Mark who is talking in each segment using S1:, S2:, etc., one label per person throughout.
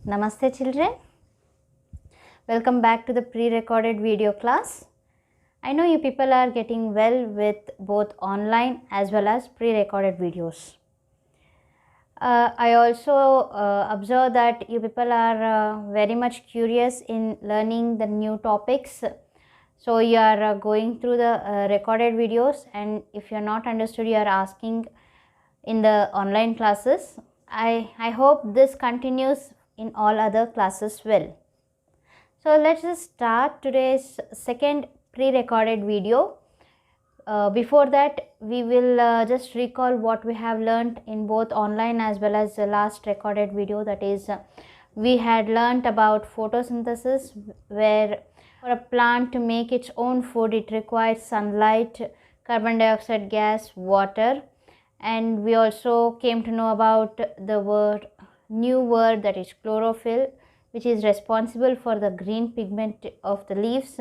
S1: Namaste children. Welcome back to the pre-recorded video class. I know you people are getting well with both online as well as pre-recorded videos. I also observe that you people are very much curious in learning the new topics. So you are going through the recorded videos, and if you are not understood, you are asking in the online classes. I hope this continues in all other classes well. So let's just start today's second pre-recorded video. Before that, we will just recall what we have learned in both online as well as the last recorded video. That is, we had learnt about photosynthesis, where for a plant to make its own food, it requires sunlight, carbon dioxide gas, water, and we also came to know about the new word, that is chlorophyll, which is responsible for the green pigment of the leaves.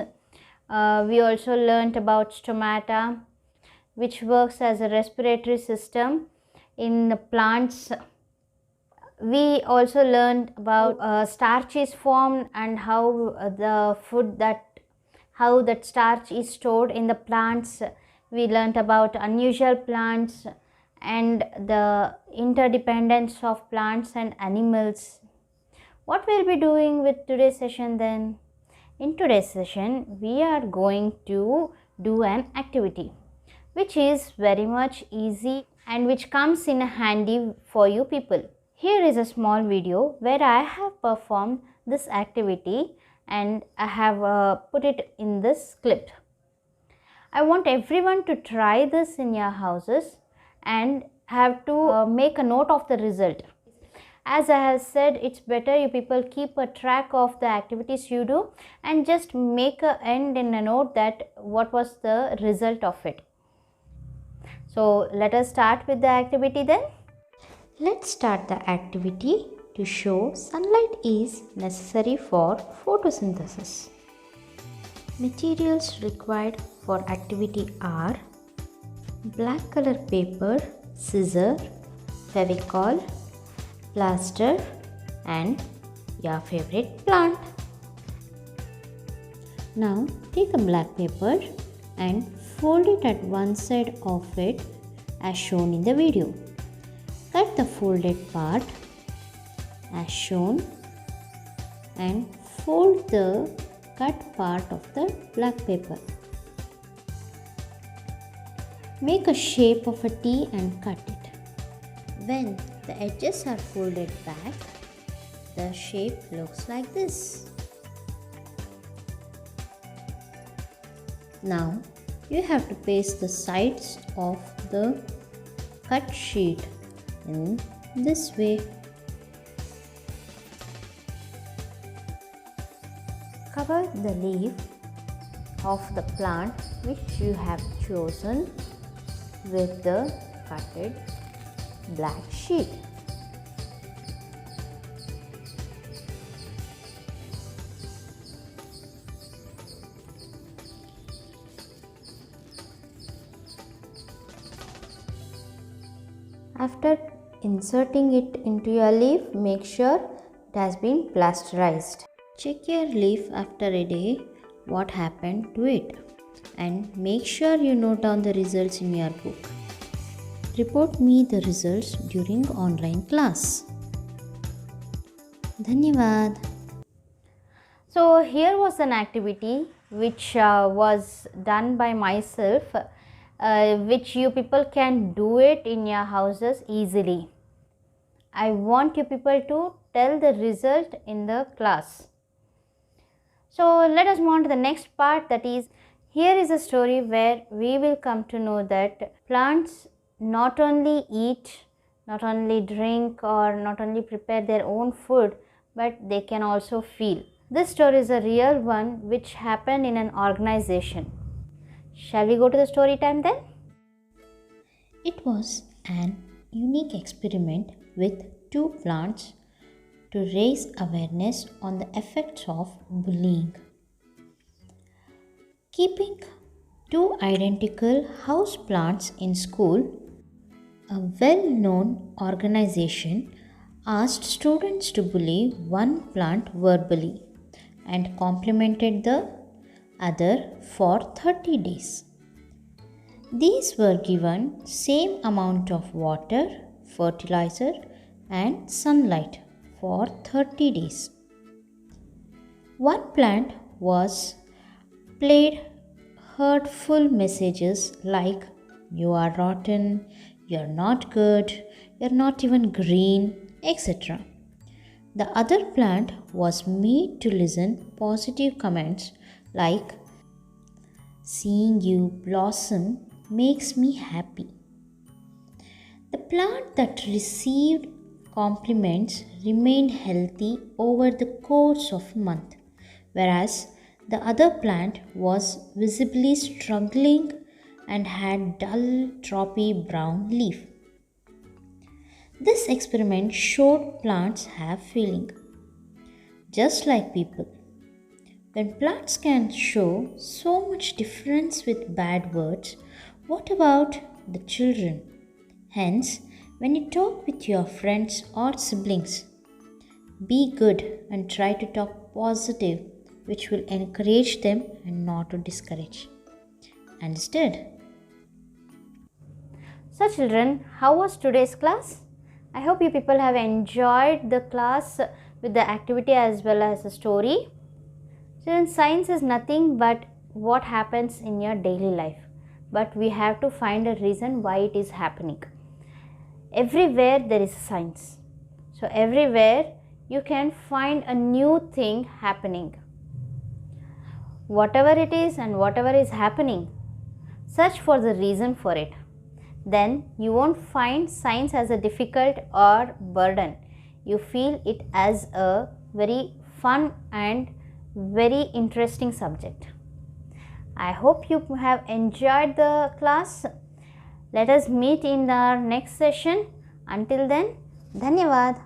S1: We also learnt about stomata, which works as a respiratory system in the plants. We also learned about starch is formed and how how that starch is stored in the plants. We learnt about unusual plants and the interdependence of plants and animals. What we'll be doing with today's session then? In today's session, we are going to do an activity which is very much easy and which comes in handy for you people. Here is a small video where I have performed this activity and I have put it in this clip. I want everyone to try this in your houses and have to make a note of the result. As I have said, it's better you people keep a track of the activities you do and just make a end in a note that what was the result of it. So let us start with the activity then. Let's start the activity to show sunlight is necessary for photosynthesis. Materials required for activity are black color paper, scissor, Fevicol, plaster and your favorite plant. Now take a black paper and fold it at one side of it as shown in the video. Cut the folded part as shown and fold the cut part of the black paper. Make a shape of a T and cut it. When the edges are folded back, the shape looks like this. Now you have to paste the sides of the cut sheet in this way. Cover the leaf of the plant which you have chosen with the cutted black sheet. After inserting it into your leaf, make sure it has been plasterized. Check your leaf after a day what happened to it and make sure you note down the results in your book. Report me the results during online class. Dhanyavad. So here was an activity which was done by myself, which you people can do it in your houses easily. I want you people to tell the result in the class. So let us move on to the next part, that is, here is a story where we will come to know that plants not only eat, not only drink or not only prepare their own food, but they can also feel. This story is a real one which happened in an organization. Shall we go to the story time then? It was an unique experiment with two plants to raise awareness on the effects of bullying. Keeping two identical house plants in school, a well-known organization asked students to believe one plant verbally and complimented the other for 30 days. These were given same amount of water, fertilizer and sunlight for 30 days. One plant was played hurtful messages like you are rotten, you're not good, you're not even green, etc. The other plant was made to listen positive comments like seeing you blossom makes me happy. The plant that received compliments remained healthy over the course of a month, whereas the other plant was visibly struggling and had dull, droppy brown leaf. This experiment showed plants have feeling, just like people. When plants can show so much difference with bad words, what about the children? Hence, when you talk with your friends or siblings, be good and try to talk positive, which will encourage them and not to discourage. Understood? So children, how was today's class? I hope you people have enjoyed the class with the activity as well as the story. Children, science is nothing but what happens in your daily life. But we have to find a reason why it is happening. Everywhere there is science. So everywhere you can find a new thing happening. Whatever it is and whatever is happening, search for the reason for it. Then you won't find science as a difficult or burden. You feel it as a very fun and very interesting subject. I hope you have enjoyed the class. Let us meet in our next session. Until then, Dhanyavad.